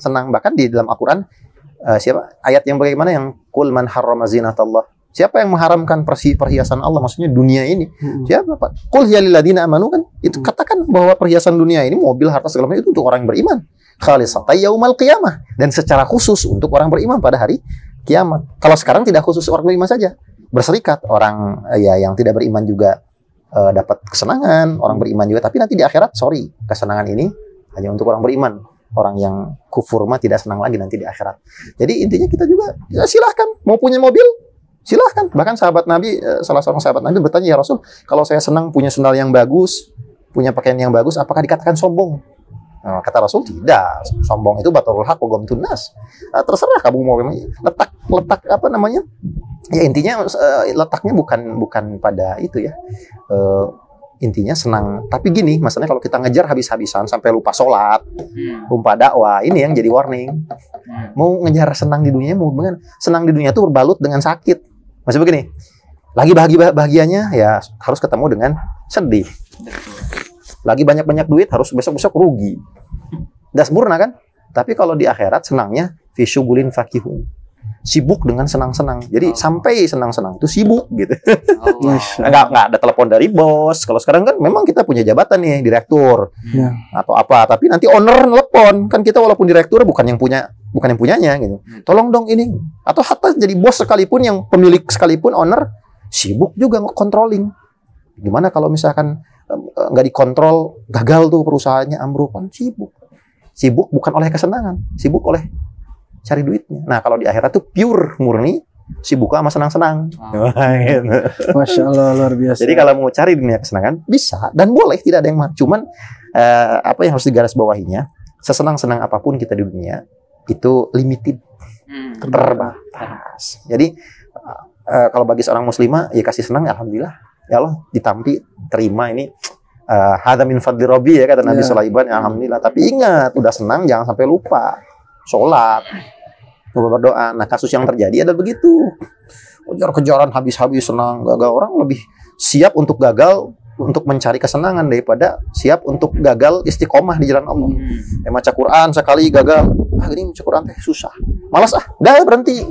senang. Bahkan di dalam Al-Qur'an siapa ayat yang bagaimana yang qul man harrama zinatallah. Siapa yang mengharamkan perhiasan Allah, maksudnya dunia ini? Siapa, Pak? Qul hiya lil ladzina amanu, kan itu katakan bahwa perhiasan dunia ini, mobil, harta segala macam itu untuk orang yang beriman. Khalisatan yaumal qiyamah, dan secara khusus untuk orang beriman pada hari kiamat. Kalau sekarang tidak khusus orang beriman saja. Berserikat orang ya yang tidak beriman juga dapat kesenangan, orang beriman juga, tapi nanti di akhirat kesenangan ini hanya untuk orang beriman. Orang yang kufur mah tidak senang lagi nanti di akhirat. Jadi intinya kita juga ya silahkan mau punya mobil, silahkan. Bahkan sahabat Nabi, salah seorang sahabat Nabi bertanya, ya Rasul, kalau saya senang punya sendal yang bagus, punya pakaian yang bagus, apakah dikatakan sombong? Nah, kata Rasul, tidak. Sombong itu batarul haq wa ghamtun nas. Terserah kamu mau letak apa namanya? Ya intinya letaknya bukan pada itu ya. Intinya senang. Tapi gini, masalahnya kalau kita ngejar habis-habisan sampai lupa sholat, lupa dakwah, ini yang jadi warning. Mau ngejar senang di dunia, mau dengan senang di dunia itu berbalut dengan sakit. Maksudnya begini, lagi bahagianya ya harus ketemu dengan sedih. Lagi banyak-banyak duit harus besok-besok rugi. Udah sempurna kan? Tapi kalau di akhirat senangnya fi syughulin fakihun. Sibuk dengan senang-senang. Jadi sampai senang-senang itu sibuk gitu. Nggak ada telepon dari bos. Kalau sekarang kan memang kita punya jabatan nih, direktur atau apa. Tapi nanti owner telepon. Kan kita walaupun direktur bukan yang punyanya gitu. Tolong dong ini. Atau hatta jadi bos sekalipun, yang pemilik sekalipun, owner sibuk juga nge-controlling. Gimana kalau misalkan nggak dikontrol, gagal tuh perusahaannya, ambruk, kan sibuk bukan oleh kesenangan, sibuk oleh cari duitnya. Nah kalau di akhirat tuh pure murni sibuk sama senang-senang. Masya Allah, luar biasa. Jadi kalau mau cari dunia kesenangan bisa dan boleh, tidak ada yang marah. Cuman apa yang harus digarisbawahinya, sesenang-senang apapun kita di dunia itu limited, terbatas. Jadi kalau bagi seorang muslimah ya kasih senang, alhamdulillah. Ya Allah, ditampi, terima ini. Hadza min fadli rabbi, ya kata Nabi Sulaiman, alhamdulillah. Tapi ingat, udah senang jangan sampai lupa sholat, lupa berdoa. Nah kasus yang terjadi ada begitu, kejar-kejaran habis-habis senang, gagal. Orang lebih siap untuk gagal untuk mencari kesenangan daripada siap untuk gagal istiqomah di jalan Allah. Baca Quran sekali gagal, ini baca Quran teh susah, malas udah berhenti.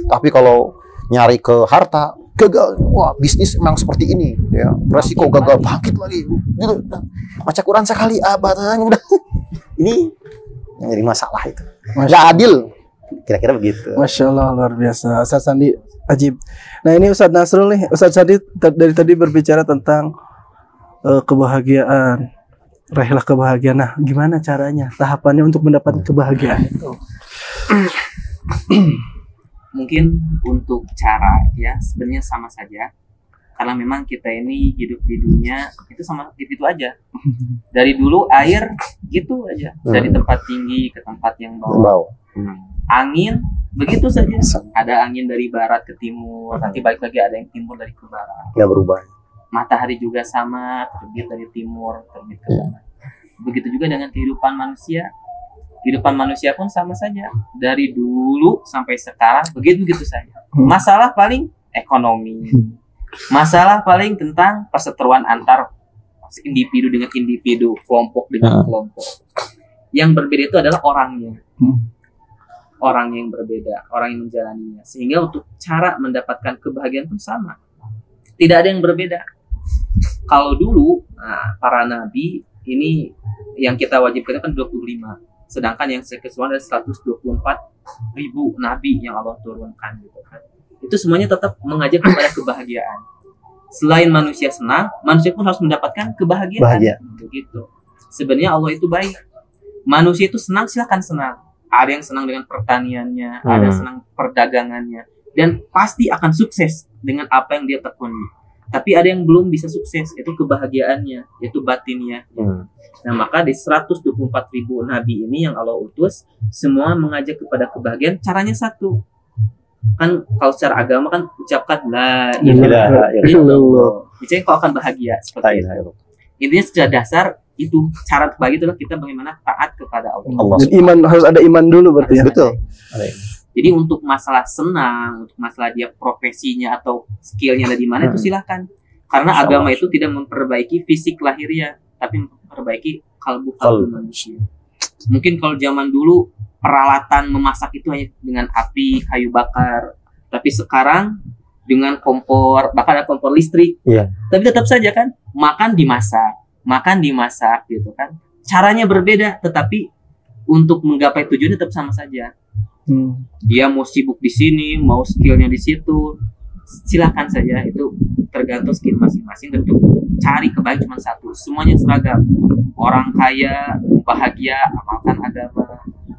Tapi kalau nyari ke harta, gagal, wah bisnis emang seperti ini ya, resiko gagal, bangkit lagi gitu. Baca Quran sekali udah ini yang jadi masalah itu, nggak adil, kira-kira begitu. Masya Allah, luar biasa. Ustaz Sandi ajib. Nah ini Ustaz Nasrul nih, Ustaz Sandi dari tadi berbicara tentang kebahagiaan, raihlah kebahagiaan. Nah gimana caranya, tahapannya untuk mendapatkan kebahagiaan itu? Mungkin untuk cara ya sebenarnya sama saja, karena memang kita ini hidup di dunia itu sama itu aja, dari dulu air gitu aja, dari tempat tinggi ke tempat yang bawah. Angin begitu saja, ada angin dari barat ke timur, nanti balik lagi ada yang timur dari ke barat, nggak berubah. Matahari juga sama, terbit dari timur, terbit ke barat. Begitu juga dengan kehidupan manusia. Kehidupan manusia pun sama saja, dari dulu sampai sekarang begitu saja. Masalah paling ekonomi, masalah paling tentang perseteruan antar individu dengan individu, kelompok dengan kelompok. Yang berbeda itu adalah orangnya, orang yang berbeda, orang yang menjalaninya. Sehingga untuk cara mendapatkan kebahagiaan pun sama, tidak ada yang berbeda. Kalau dulu para nabi ini yang kita wajibkan kan 25. Sedangkan yang keseluruhan ada 124.000 nabi yang Allah turunkan gitu kan. Itu semuanya tetap mengajak kepada kebahagiaan. Selain manusia senang, manusia pun harus mendapatkan kebahagiaan. Begitu. Sebenarnya Allah itu baik. Manusia itu senang, silakan senang. Ada yang senang dengan pertaniannya, ada yang senang perdagangannya, dan pasti akan sukses dengan apa yang dia tekuni. Tapi ada yang belum bisa sukses, itu kebahagiaannya, yaitu batinnya. Nah maka di 124.000 nabi ini yang Allah utus, semua mengajak kepada kebahagiaan. Caranya satu, kan kalau secara agama kan ucapkan la ilaha illallah. Biasanya kau akan bahagia seperti itu. Intinya secara dasar itu cara bahagia itulah kita bagaimana taat kepada Allah. Dan iman, harus ada iman dulu berarti ya. Betul. Jadi untuk masalah senang, untuk masalah dia profesinya atau skillnya ada di mana itu silahkan. Karena agama itu tidak memperbaiki fisik lahiriah, tapi memperbaiki kalbu manusia. Mungkin kalau zaman dulu peralatan memasak itu hanya dengan api, kayu bakar. Tapi sekarang dengan kompor, bahkan ada kompor listrik. Iya. Tapi tetap saja kan makan dimasak gitu kan. Caranya berbeda, tetapi untuk menggapai tujuan tetap sama saja. Dia mau sibuk di sini, mau skillnya di situ, silakan saja. Itu tergantung skill masing-masing. Tentu cari kebahagiaan cuma satu, semuanya seragam. Orang kaya mau bahagia, amalkan agama.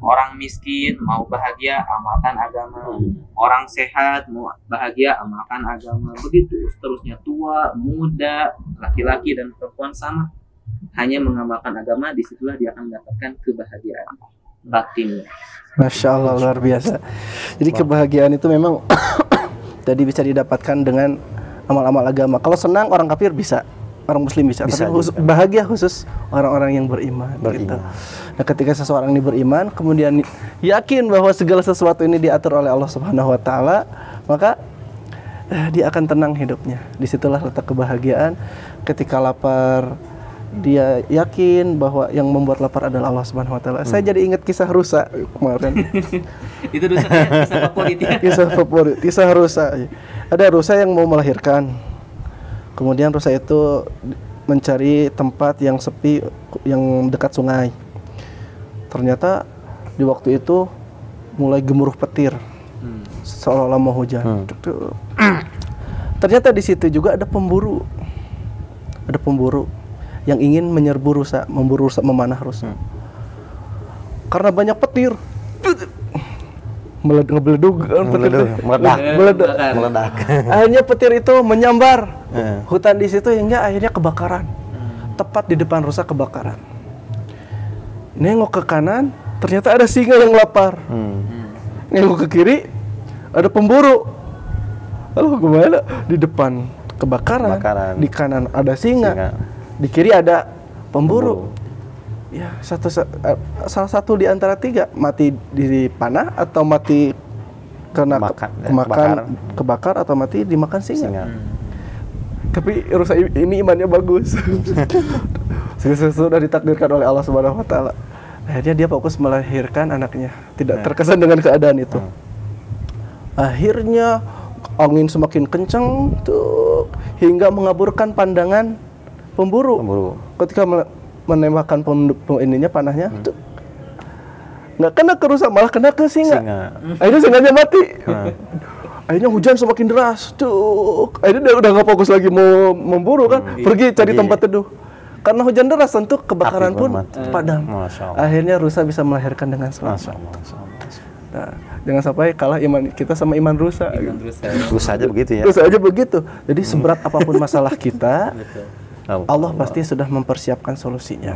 Orang miskin mau bahagia, amalkan agama. Orang sehat mau bahagia, amalkan agama. Begitu seterusnya, tua, muda, laki-laki dan perempuan sama. Hanya mengamalkan agama, disitulah dia akan mendapatkan kebahagiaan batin. Masya Allah, luar biasa. Jadi kebahagiaan itu memang tadi bisa didapatkan dengan amal-amal agama. Kalau senang orang kafir bisa, orang muslim bisa. Tapi bahagia khusus orang-orang yang beriman. Gitu. Nah, ketika seseorang ini beriman, kemudian yakin bahwa segala sesuatu ini diatur oleh Allah Subhanahu Wa Taala, maka dia akan tenang hidupnya. Disitulah letak kebahagiaan. Ketika lapar, dia yakin bahwa yang membuat lapar adalah Allah Subhanahu Wa Taala. Saya jadi ingat kisah rusa kemarin. Itu rusa, kisah favorit ya. Kisah favorit, kisah rusa. Ada rusa yang mau melahirkan. Kemudian rusa itu mencari tempat yang sepi, yang dekat sungai. Ternyata di waktu itu mulai gemuruh petir, seolah-olah mau hujan. Ternyata di situ juga ada pemburu. Ada pemburu yang ingin menyerbu rusa, memburu rusa, memanah rusa. Karena banyak petir, meledak. Akhirnya petir itu menyambar hutan di situ hingga akhirnya kebakaran. Tepat di depan rusa kebakaran. Nengok ke kanan, ternyata ada singa yang lapar. Nengok ke kiri, ada pemburu. Lalu gimana? Di depan kebakaran. Di kanan ada singa. Di kiri ada pemburu. Ya, salah satu di antara tiga mati dipanah atau mati karena kebakar atau mati dimakan singa. Tapi rusa ini imannya bagus. Sudah ditakdirkan oleh Allah Subhanahu Wa Taala. Akhirnya dia fokus melahirkan anaknya, tidak terkesan dengan keadaan itu. Akhirnya angin semakin kencang tuh hingga mengaburkan pandangan pemburu. Ketika menembakkan panahnya tuh nggak kena ke rusa, malah kena ke singa. Akhirnya singanya mati. Akhirnya hujan semakin deras tuh. Akhirnya dia udah nggak fokus lagi mau memburu kan, pergi cari tempat teduh. Karena hujan deras tentu kebakaran pun padam. Akhirnya rusa bisa melahirkan dengan selamat. Nah, jangan sampai kalah iman kita sama iman rusa. Rusa aja begitu ya. Rusa aja begitu. Jadi seberat apapun masalah kita, Allah pasti sudah mempersiapkan solusinya.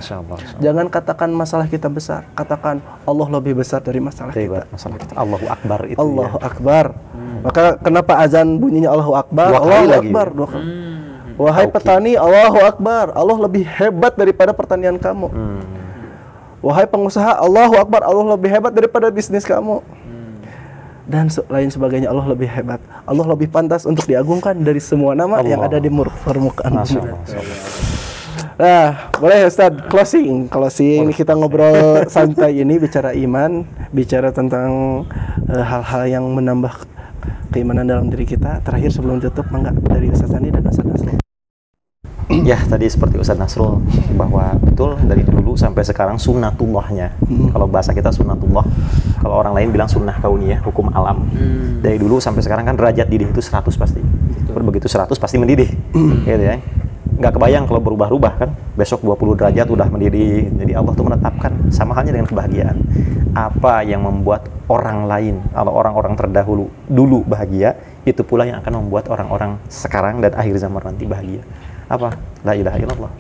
Jangan katakan masalah kita besar, katakan Allah lebih besar dari masalah kita. Allahu Akbar itu. Allahu Akbar. Maka kenapa azan bunyinya Allahu Akbar? Allahu Akbar dua kali. Wahai petani, Allahu Akbar. Allah lebih hebat daripada pertanian kamu. Wahai pengusaha, Allahu Akbar. Allah lebih hebat daripada bisnis kamu. Dan lain sebagainya. Allah lebih hebat. Allah lebih pantas untuk diagungkan dari semua nama yang ada di permukaan bumi. Nah, boleh Ustaz closing. Kita ngobrol santai ini, bicara iman, bicara tentang hal-hal yang menambah keimanan dalam diri kita. Terakhir sebelum tutup, mangga dari Ustaz Sandi dan Ustaz Nasrul. Ya, tadi seperti Ustaz Nasrul, bahwa betul dari dulu sampai sekarang sunnatullahnya. Kalau bahasa kita sunnatullah, kalau orang lain bilang sunnah kauniyah, hukum alam. Dari dulu sampai sekarang kan derajat didih itu 100 pasti. Begitu 100 pasti mendidih. Gitu ya. Nggak kebayang kalau berubah-ubah kan. Besok 20 derajat udah mendidih. Jadi Allah tuh menetapkan, sama halnya dengan kebahagiaan. Apa yang membuat orang lain, atau orang-orang terdahulu dulu bahagia, itu pula yang akan membuat orang-orang sekarang dan akhir zaman nanti bahagia. Apa? La ilaha illallah.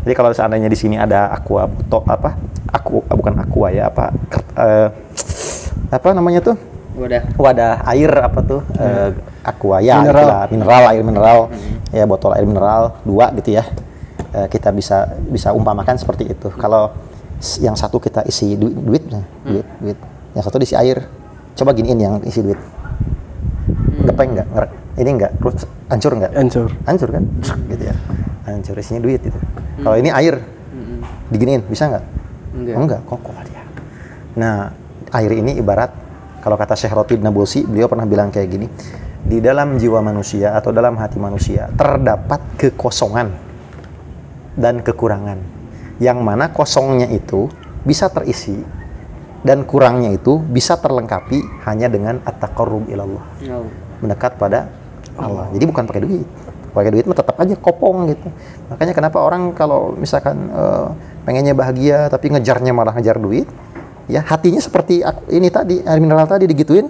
Jadi kalau seandainya di sini ada apa namanya tuh? Wadah air apa tuh? Aqua ya, air mineral. Ya, botol air mineral 2 gitu ya. Kita bisa umpamakan seperti itu. Kalau yang satu kita isi duit. Yang satu diisi air. Coba giniin yang isi duit. Gepeng enggak? Ini enggak? Hancur enggak? Hancur kan? Gitu ya. Hancur, isinya duit gitu. Kalau ini air. Diginiin bisa enggak? Enggak, kokoh dia. Nah, air ini ibarat, kalau kata Syekh Rotib Nabulsi, beliau pernah bilang kayak gini, di dalam jiwa manusia atau dalam hati manusia terdapat kekosongan dan kekurangan, yang mana kosongnya itu bisa terisi dan kurangnya itu bisa terlengkapi hanya dengan at-taqarrub ilallah, mendekat pada Allah. Jadi bukan pakai duit. Pakai duit mah tetap aja kopong gitu. Makanya kenapa orang kalau misalkan pengennya bahagia tapi ngejarnya malah ngejar duit, ya hatinya seperti ini tadi, air mineral tadi digituin,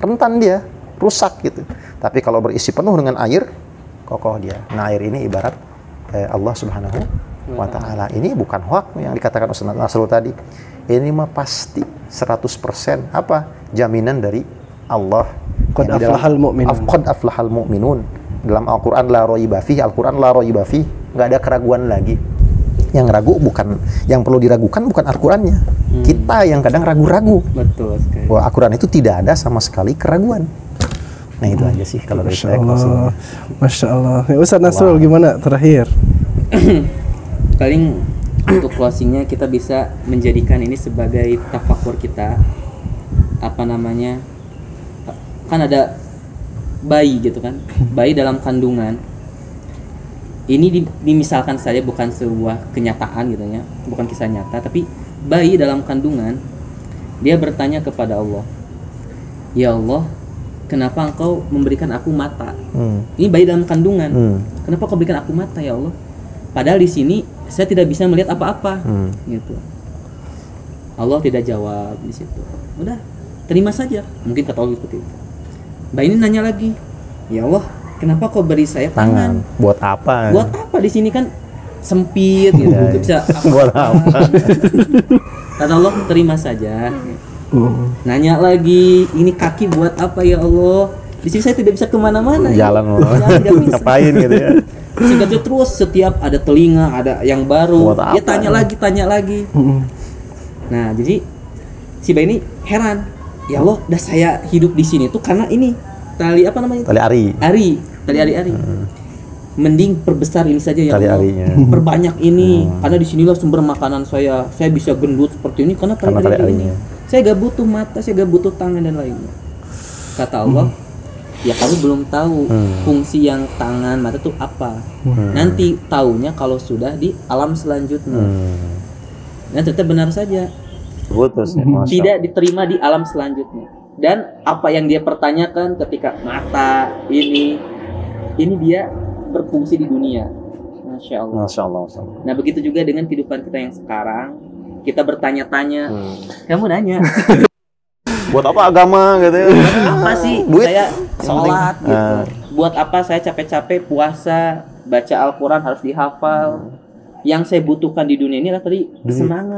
rentan dia, rusak gitu. Tapi kalau berisi penuh dengan air, kokoh dia. Nah, air ini ibarat Allah Subhanahu wa Ta'ala. Ini bukan hoax yang dikatakan Ustaz Nasrul tadi. Ini mah pasti 100% apa? Jaminan dari Allah. Qad aflahal mu'minun. Qad aflahal mu'minun. Dalam Al-Quran la raiba fihi, Al-Quran la raiba fihi, nggak ada keraguan lagi. Yang ragu bukan, yang perlu diragukan bukan Al-Qurannya. Kita yang kadang ragu-ragu. Betul sekali. Bahwa Al-Quran itu tidak ada sama sekali keraguan. Nah itu aja sih kalau dari saya. Masya Allah. Ya, Ustaz Nasrul gimana terakhir? Paling untuk closingnya kita bisa menjadikan ini sebagai tafakur kita. Apa namanya? Kan ada bayi gitu kan, bayi dalam kandungan. Ini dimisalkan saja, bukan sebuah kenyataan gitu ya, bukan kisah nyata, tapi bayi dalam kandungan dia bertanya kepada Allah, ya Allah, kenapa engkau memberikan aku mata? Ini bayi dalam kandungan, kenapa kau berikan aku mata ya Allah? Padahal di sini saya tidak bisa melihat apa-apa, gitu. Allah tidak jawab di situ. Udah, terima saja. Mungkin kata Allah seperti itu. Bayi ini nanya lagi, ya Allah, kenapa kau beri saya tangan? Buat apa? Buat apa? Di sini kan sempit gitu, nggak bisa. Buat apa? Kata Allah, terima saja. Nanya lagi, ini kaki buat apa ya Allah? Di sini saya tidak bisa kemana-mana. Jalan ngapain gitu ya? Sehingga terus setiap ada telinga, ada yang baru, dia tanya lagi. Nah, jadi si bayi ini heran. Ya Allah, dah saya hidup di sini tuh karena ini tali apa namanya? Tali ari. Tali ari. Mending perbesar ini saja ya tali Allah. arinya. Perbanyak ini karena di sinilah sumber makanan saya. Saya bisa gendut seperti ini karena tali ari ini. Saya gak butuh mata, saya gak butuh tangan dan lainnya. Kata Allah, ya kamu belum tahu fungsi yang tangan mata itu apa. Nanti taunya kalau sudah di alam selanjutnya. Dan ternyata benar saja. Putus ya, tidak diterima di alam selanjutnya. Dan apa yang dia pertanyakan ketika mata ini dia berfungsi di dunia. Masya Allah. Nah begitu juga dengan kehidupan kita yang sekarang. Kita bertanya-tanya, kamu nanya buat apa agama gitu ya? Apa sih Duit. saya sholat gitu. Buat apa saya capek-capek puasa, baca Al-Quran harus dihafal. Yang saya butuhkan di dunia ini adalah tadi kesenangan,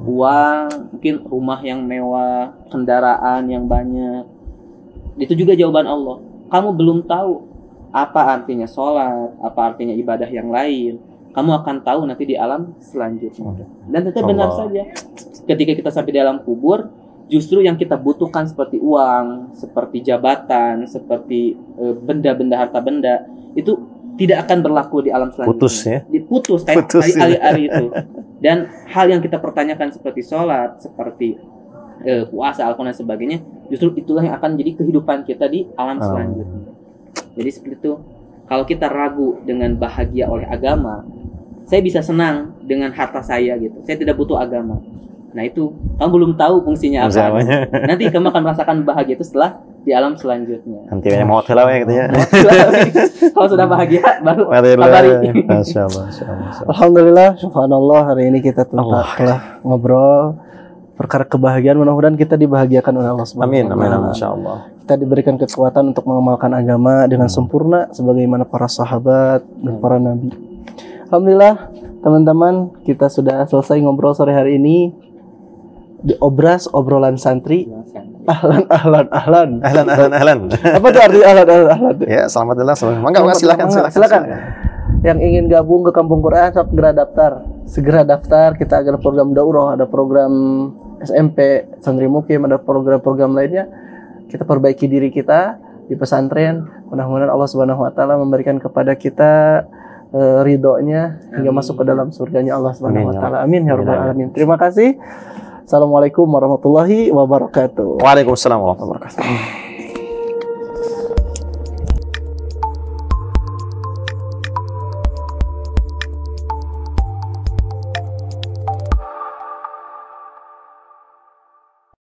uang, mungkin rumah yang mewah, kendaraan yang banyak. Itu juga jawaban Allah. Kamu belum tahu apa artinya sholat, apa artinya ibadah yang lain. Kamu akan tahu nanti di alam selanjutnya. Dan ternyata benar saja. Ketika kita sampai di alam kubur, justru yang kita butuhkan seperti uang, seperti jabatan, seperti benda-benda harta benda itu tidak akan berlaku di alam selanjutnya. Putus ya? Diputus kayak ari-ari itu. Dan hal yang kita pertanyakan seperti sholat, seperti puasa, Al-Quran dan sebagainya, justru itulah yang akan jadi kehidupan kita di alam selanjutnya. Jadi seperti itu. Kalau kita ragu dengan bahagia oleh agama, saya bisa senang dengan harta saya gitu. Saya tidak butuh agama. Nah itu, kamu belum tahu fungsinya apa. Nanti kamu akan merasakan bahagia itu setelah di alam selanjutnya. Nanti banyak mau hilang ya gitu ya. Kalau sudah bahagia baru kabari. Masya Allah. Alhamdulillah, subhanallah, hari ini kita telah ngobrol perkara kebahagiaan. Mudah-mudahan kita dibahagiakan oleh Allah Subhanahu wa Ta'ala. Amin. Insyaallah. Kita diberikan kekuatan untuk mengamalkan agama dengan sempurna sebagaimana para sahabat dan para nabi. Alhamdulillah, teman-teman, kita sudah selesai ngobrol sore hari ini di obrolan santri. Ahlan. Apa tuh arti ahlan? Ya, selamat datang. Mangga silakan. Yang ingin gabung ke Kampung Quran segera daftar. Kita ada program daurah, ada program SMP Santri Mukim, ada program-program lainnya. Kita perbaiki diri kita di pesantren. Mudah-mudahan Allah Subhanahu wa Ta'ala memberikan kepada kita ridhonya hingga masuk ke dalam surganya Allah Subhanahu wa Ta'ala. Amin ya rabbal alamin. Terima kasih. Assalamualaikum warahmatullahi wabarakatuh. Waalaikumsalam warahmatullahi wabarakatuh.